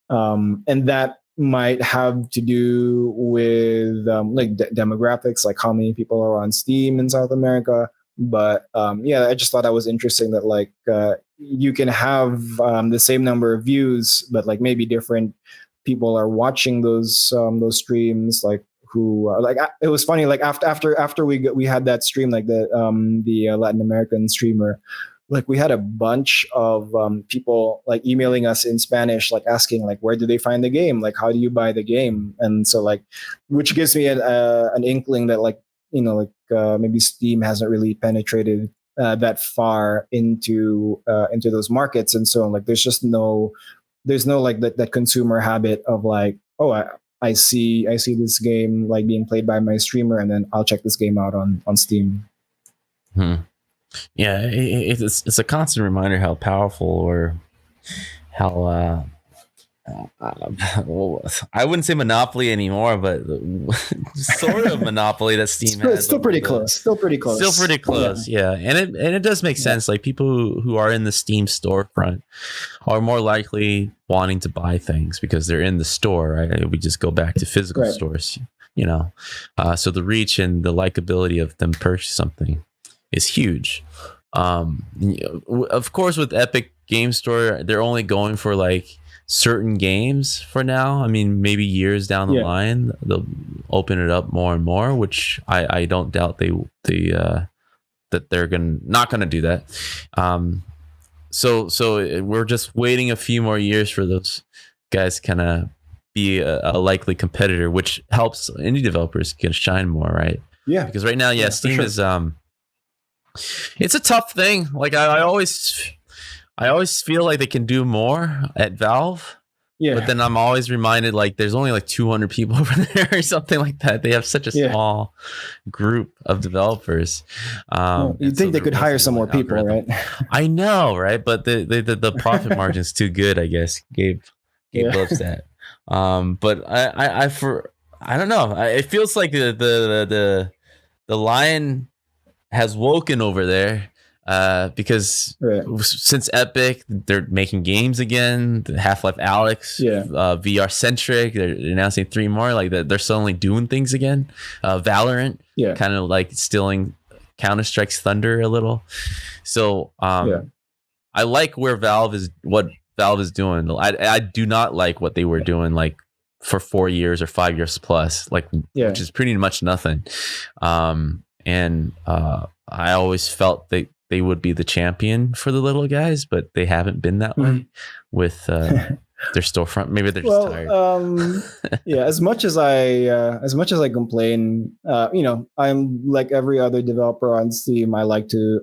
and that might have to do with like demographics, like how many people are on Steam in South America. But I just thought that was interesting, that like you can have the same number of views, but like maybe different people are watching those streams, like who like it was funny, like after we had that stream, like the Latin American streamer, like we had a bunch of people like emailing us in Spanish, like asking like where do they find the game, like how do you buy the game. And so like, which gives me an inkling that like maybe Steam hasn't really penetrated that far into those markets. And so like there's no like that consumer habit of like, oh, I see this game like being played by my streamer, and then I'll check this game out on Steam. Yeah, it's a constant reminder how powerful, or how well, I wouldn't say monopoly anymore, but sort of monopoly that Steam has. Still pretty close. Still pretty close. Yeah. And it does make sense. Like people who are in the Steam storefront are more likely wanting to buy things because they're in the store, right? We just go back to physical stores, so the reach and the likability of them purchase something is huge. Of course, with Epic Game Store, they're only going for like certain games for now. I mean, maybe years down the line they'll open it up more and more, which I don't doubt that they're not gonna do that. So we're just waiting a few more years for those guys kind of be a likely competitor, which helps indie developers can shine more, right? Yeah, because right now, Steam is it's a tough thing. Like I always feel like they can do more at Valve. Yeah. But then I'm always reminded like there's only like 200 people over there or something like that. They have such a small group of developers. You'd think they could hire some more people, right? I know, right? But the profit margin is too good, I guess. Gabe loves that. But I don't know. It feels like the lion has woken over there. Because since Epic, they're making games again. Half-Life Alyx, VR centric. They're announcing 3 more. Like they're suddenly doing things again. Valorant, kind of like stealing Counter-Strike's thunder a little. So I like what Valve is doing. I do not like what they were doing like for 4 years or 5 years plus, like which is pretty much nothing. And I always felt they would be the champion for the little guys, but they haven't been that way with their storefront. Maybe they're just tired. As much as I complain, I'm like every other developer on Steam. I like to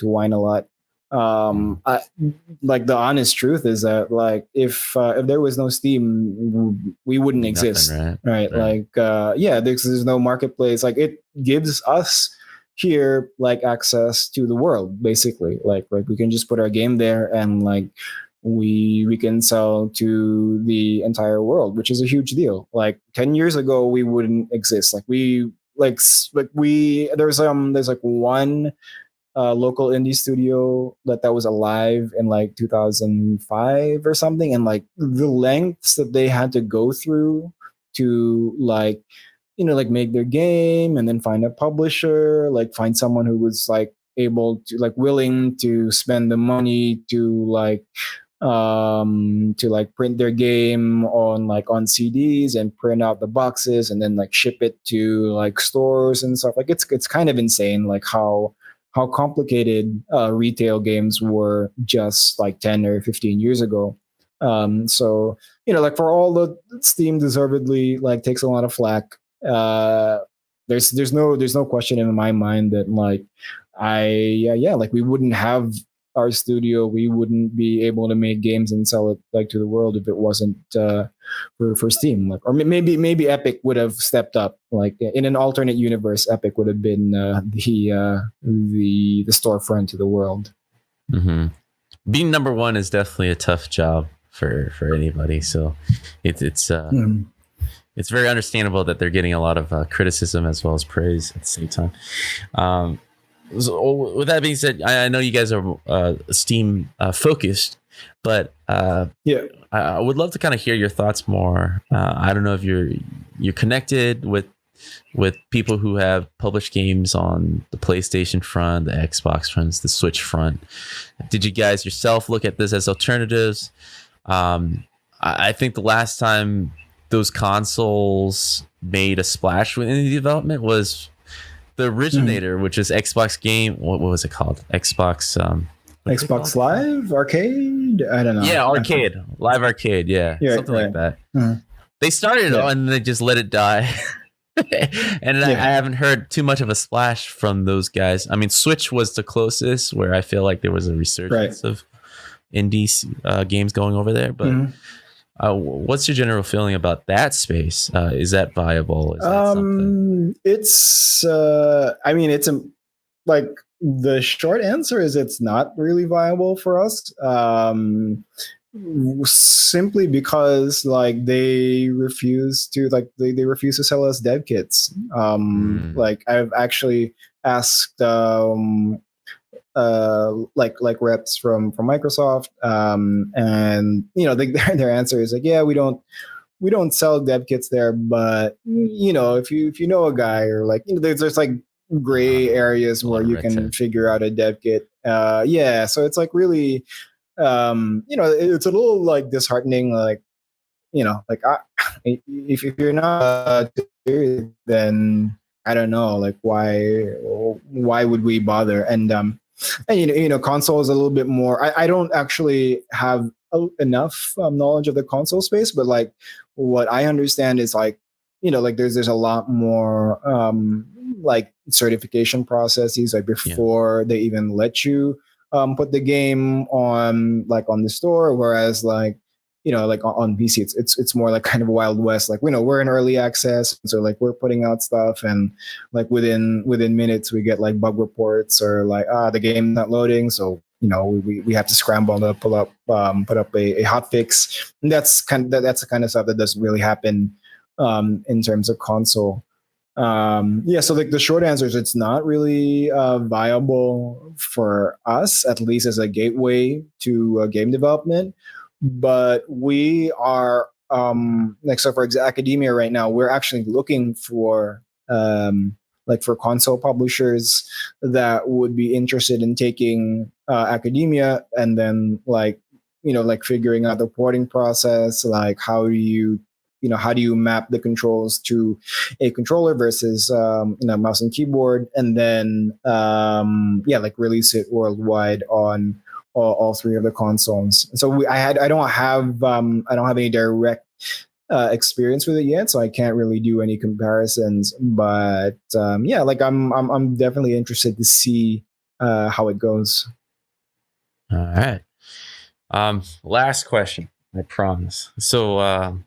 whine a lot. Like the honest truth is that like if there was no Steam, we wouldn't exist, right? Like there's no marketplace. Like it gives us here like access to the world, basically. Like we can just put our game there and like we can sell to the entire world, which is a huge deal. Like 10 years ago, we wouldn't exist. There's like one local indie studio that was alive in like 2005 or something, and like the lengths that they had to go through to like like make their game and then find a publisher, like find someone who was like able to like willing to spend the money to print their game on CDs and print out the boxes and then like ship it to like stores and stuff. Like it's kind of insane like how complicated retail games were just like 10 or 15 years ago. So like for all the Steam deservedly like takes a lot of flack. There's no question in my mind that like like we wouldn't have our studio, we wouldn't be able to make games and sell it like to the world if it wasn't for Steam. Like, or maybe Epic would have stepped up. Like in an alternate universe, Epic would have been the storefront to the world. Mm-hmm. Being number one is definitely a tough job for anybody. So it's very understandable that they're getting a lot of criticism as well as praise at the same time. So with that being said, I know you guys are Steam focused, but I would love to kind of hear your thoughts more. I don't know if you're connected with people who have published games on the PlayStation front, the Xbox front, the Switch front. Did you guys yourself look at this as alternatives? I think the last time those consoles made a splash within the development was the originator, which is Xbox game. What was it called? Xbox Live Arcade? I don't know. Yeah, Arcade. Live Arcade. Yeah, something like that. Mm-hmm. They started it and they just let it die. And I haven't heard too much of a splash from those guys. I mean, Switch was the closest where I feel like there was a resurgence of indie games going over there. But what's your general feeling about that space? Is that viable? Is that something? It's like the short answer is it's not really viable for us. Simply because like they refuse to they refuse to sell us dev kits. Like I've actually asked like reps from Microsoft, and their answer is like, yeah, we don't sell dev kits there, but if you know a guy, or like there's like gray areas where you can figure out a dev kit. So it's like really it's a little like disheartening, like if you're not then I don't know, like why would we bother? And console is a little bit more. I don't actually have enough knowledge of the console space, but like what I understand is like there's a lot more like certification processes like before they even let you put the game on the store, whereas like like on PC it's more like kind of Wild West. Like we're in early access, so like we're putting out stuff, and like within minutes we get like bug reports, or like the game's not loading, so we have to scramble to put up a hot fix. And that's the kind of stuff that doesn't really happen in terms of console. Yeah, so like the short answer is it's not really viable for us, at least as a gateway to game development. But we are like, so for academia right now, we're actually looking for like for console publishers that would be interested in taking academia and then like like figuring out the porting process, like how do you map the controls to a controller versus mouse and keyboard, and then yeah, like release it worldwide on all three of the consoles. So I don't have any direct experience with it yet, so I can't really do any comparisons. But yeah, like I'm definitely interested to see how it goes. All right. Last question, I promise. So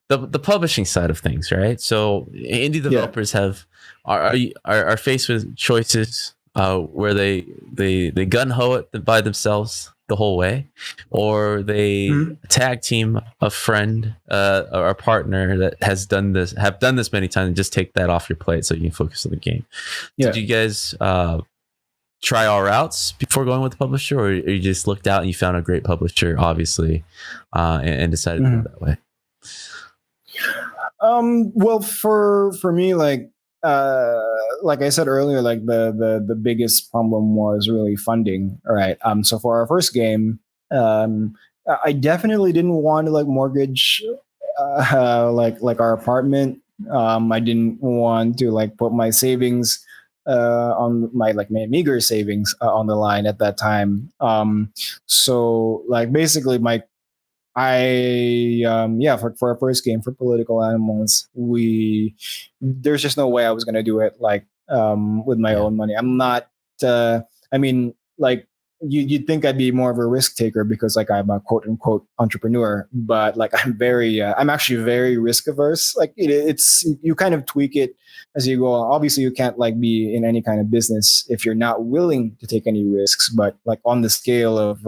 the publishing side of things, right? So indie developers are faced with choices where they gun ho it by themselves the whole way, or they tag team a friend or a partner that have done this many times, and just take that off your plate so you can focus on the game. Yeah. Did you guys try all routes before going with the publisher, or you just looked out and you found a great publisher, obviously, and decided to go that way? Well, for me, like I said earlier, like the biggest problem was really funding. All right. So for our first game, I definitely didn't want to like mortgage like our apartment. I didn't want to like put my savings on my meager savings on the line at that time. So like basically yeah, for our first game for Political Animals, there's just no way I was gonna do it like with my own money. I'm not I mean, like you'd think I'd be more of a risk taker because like I'm a quote unquote entrepreneur, but like I'm actually very risk averse. Like it's you kind of tweak it as you go. Obviously, you can't like be in any kind of business if you're not willing to take any risks. But like on the scale of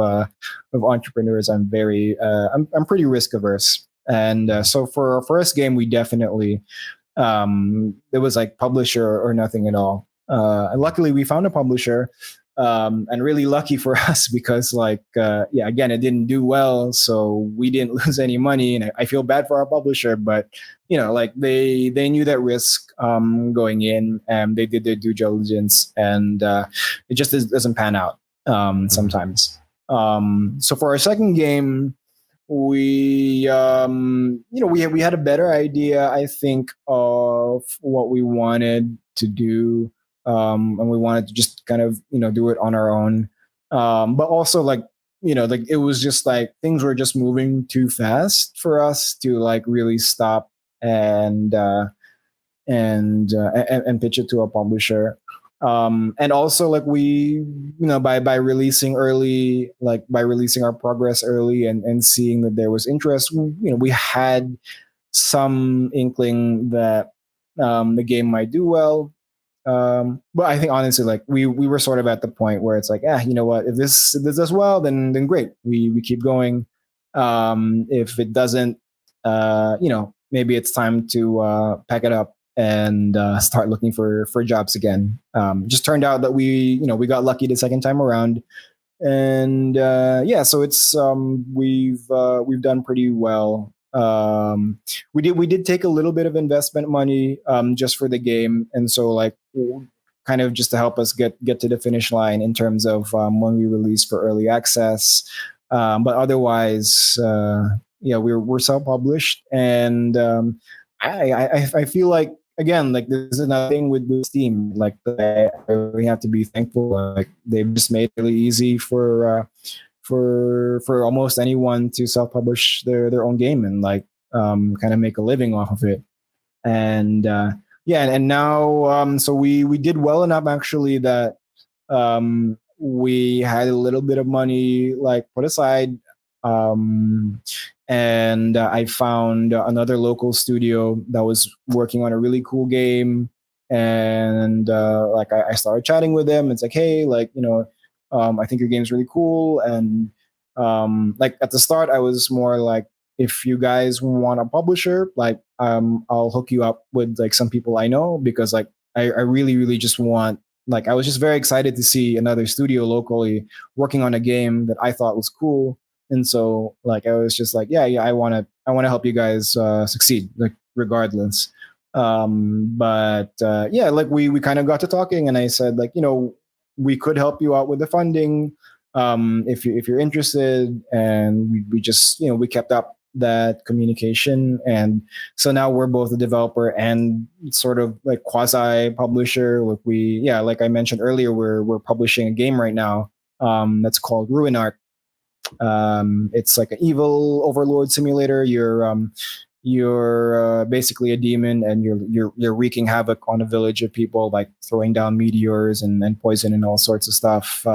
entrepreneurs, I'm pretty risk averse. And so for our first game, we definitely it was like publisher or nothing at all. And luckily, we found a publisher, and really lucky for us because yeah, again, it didn't do well, so we didn't lose any money, and I feel bad for our publisher, but like they knew that risk going in, and they did their due diligence, and it just doesn't pan out sometimes. So for our second game, we had a better idea, I think, of what we wanted to do, and we wanted to just kind of do it on our own, but also like it was just like things were just moving too fast for us to like really stop and and pitch it to a publisher. And also like by releasing early, like by releasing our progress early and seeing that there was interest, we had some inkling that the game might do well. But I think honestly, like we were sort of at the point where it's like, you know what, if this does well, then great, we keep going. If it doesn't, maybe it's time to pack it up and start looking for jobs again. Just turned out that we got lucky the second time around, and yeah, so it's we've done pretty well. We did take a little bit of investment money just for the game, and so like kind of just to help us get to the finish line in terms of when we release for early access. But otherwise, yeah, we're self-published, and I feel like, again, like this is another thing with Steam. Like I really have to be thankful. Like they've just made it really easy for almost anyone to self-publish their own game and like kind of make a living off of it. And yeah, and now so we did well enough actually that we had a little bit of money like put aside, and I found another local studio that was working on a really cool game, and like I started chatting with them. It's like, hey, like I think your game's really cool, and like at the start I was more like if you guys want a publisher, like I'll hook you up with like some people I know, because like I really just want, like I was just very excited to see another studio locally working on a game that I thought was cool. And so like I was just like, yeah, I want to help you guys succeed, like regardless. But yeah, like we kind of got to talking, and I said like, we could help you out with the funding, if you're interested. And we just, we kept up that communication. And so now we're both a developer and sort of like quasi publisher. Like like I mentioned earlier, we're publishing a game right now, that's called Ruin Arc. It's like an evil overlord simulator. You're basically a demon, and you're wreaking havoc on a village of people, like throwing down meteors and poison and all sorts of stuff.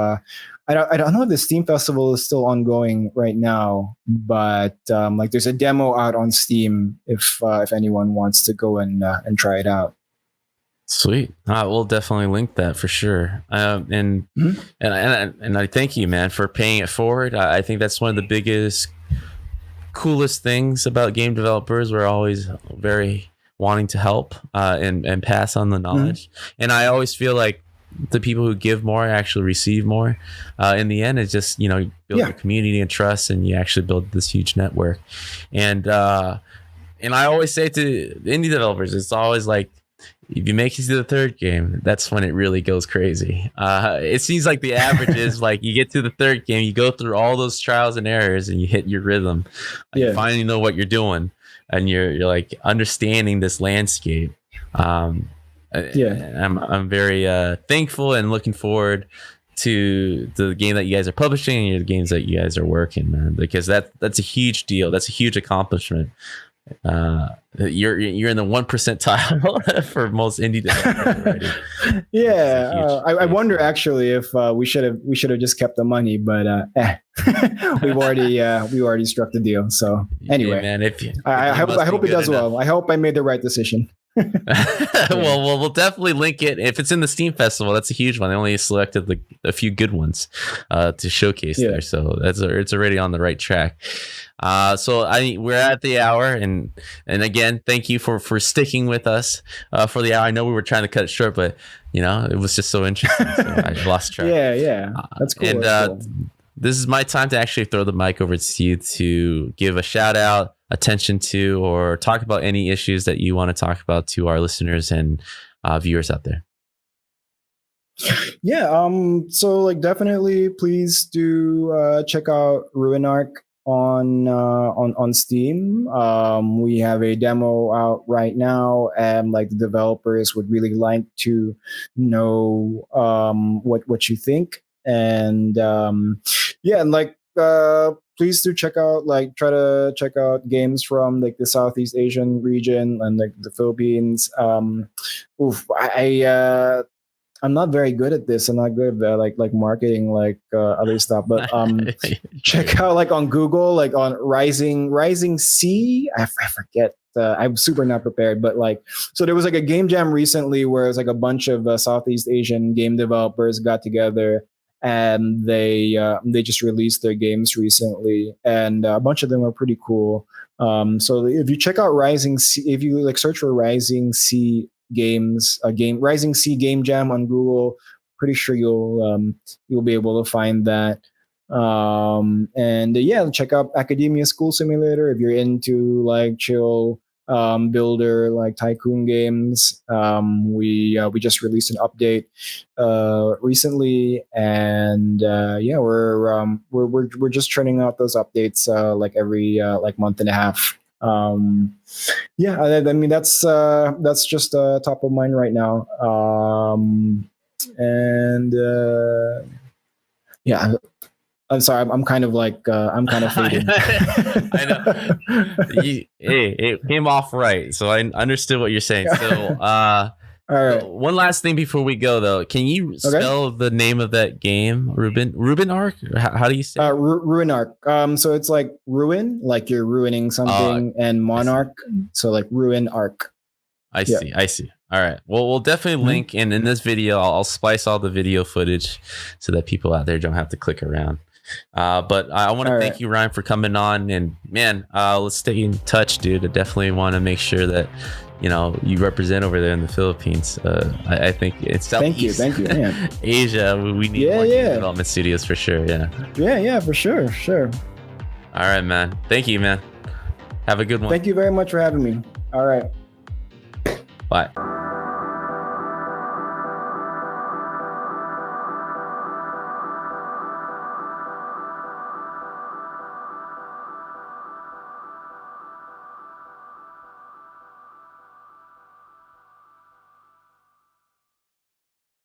I don't know if the Steam Festival is still ongoing right now, but like there's a demo out on Steam if anyone wants to go and try it out. Sweet. We'll definitely link that for sure. And I thank you, man, for paying it forward. I think that's one of the biggest, coolest things about game developers. We're always very wanting to help and pass on the knowledge. And I always feel like the people who give more actually receive more. In the end, it's just, build a community and trust, and you actually build this huge network. And I always say to indie developers, it's always like, if you make it to the third game, that's when it really goes crazy. It seems like the average is like you get to the third game, you go through all those trials and errors, and you hit your rhythm. You finally know what you're doing, and you're like understanding this landscape. I'm very thankful and looking forward to the game that you guys are publishing and the games that you guys are working, man, because that's a huge deal. That's a huge accomplishment. You're in the 1 percentile for most indie developers already. I wonder actually if we should have just kept the money, but we've already struck the deal. So anyway, man, I hope it does well. I hope I made the right decision. Well, we'll definitely link it if it's in the Steam Festival. That's a huge one. They only selected a few good ones to showcase there, so it's already on the right track. So we're at the hour, and again, thank you for sticking with us for the hour. I know we were trying to cut it short, but it was just so interesting. So I lost track. That's cool. And that's cool. This is my time to actually throw the mic over to you to give a shout out, attention to, or talk about any issues that you want to talk about to our listeners and viewers out there. So like definitely please do check out Ruin Arc on Steam. We have a demo out right now, and like the developers would really like to know what you think. And please do check out, try to check out games from like the Southeast Asian region and like the Philippines. I'm not very good at this. I'm not good at like marketing other stuff. But check out like on Google, like on Rising Sea. I forget. I'm super not prepared. But so there was like a game jam recently where it was like a bunch of Southeast Asian game developers got together, and they just released their games recently, and a bunch of them are pretty cool. So if you check out Rising Sea, if you like search for Rising Sea games, Rising Sea Game Jam on Google, pretty sure you'll be able to find that. Check out Academia School Simulator if you're into like chill builder like tycoon games. We just released an update recently, and we're just churning out those updates like every month and a half. I mean that's just top of mind right now. I'm sorry. I'm kind of fading. I know. It came off right, so I understood what you're saying. So, all right. One last thing before we go, though. Can you spell the name of that game? Ruin Arc? How do you say? Ruin Arc. So it's like ruin, like you're ruining something, and monarch. So like Ruin Arc. I see. All right. Well, we'll definitely link in this video. I'll splice all the video footage so that people out there don't have to click around. But I want to thank you, Ryan, for coming on. And man, let's stay in touch, dude. I definitely want to make sure that you represent over there in the Philippines. I think it's Southeast. Thank you, man. Asia. We need more game development studios for sure. Yeah, for sure. All right, man. Thank you, man. Have a good one. Thank you very much for having me. All right. Bye.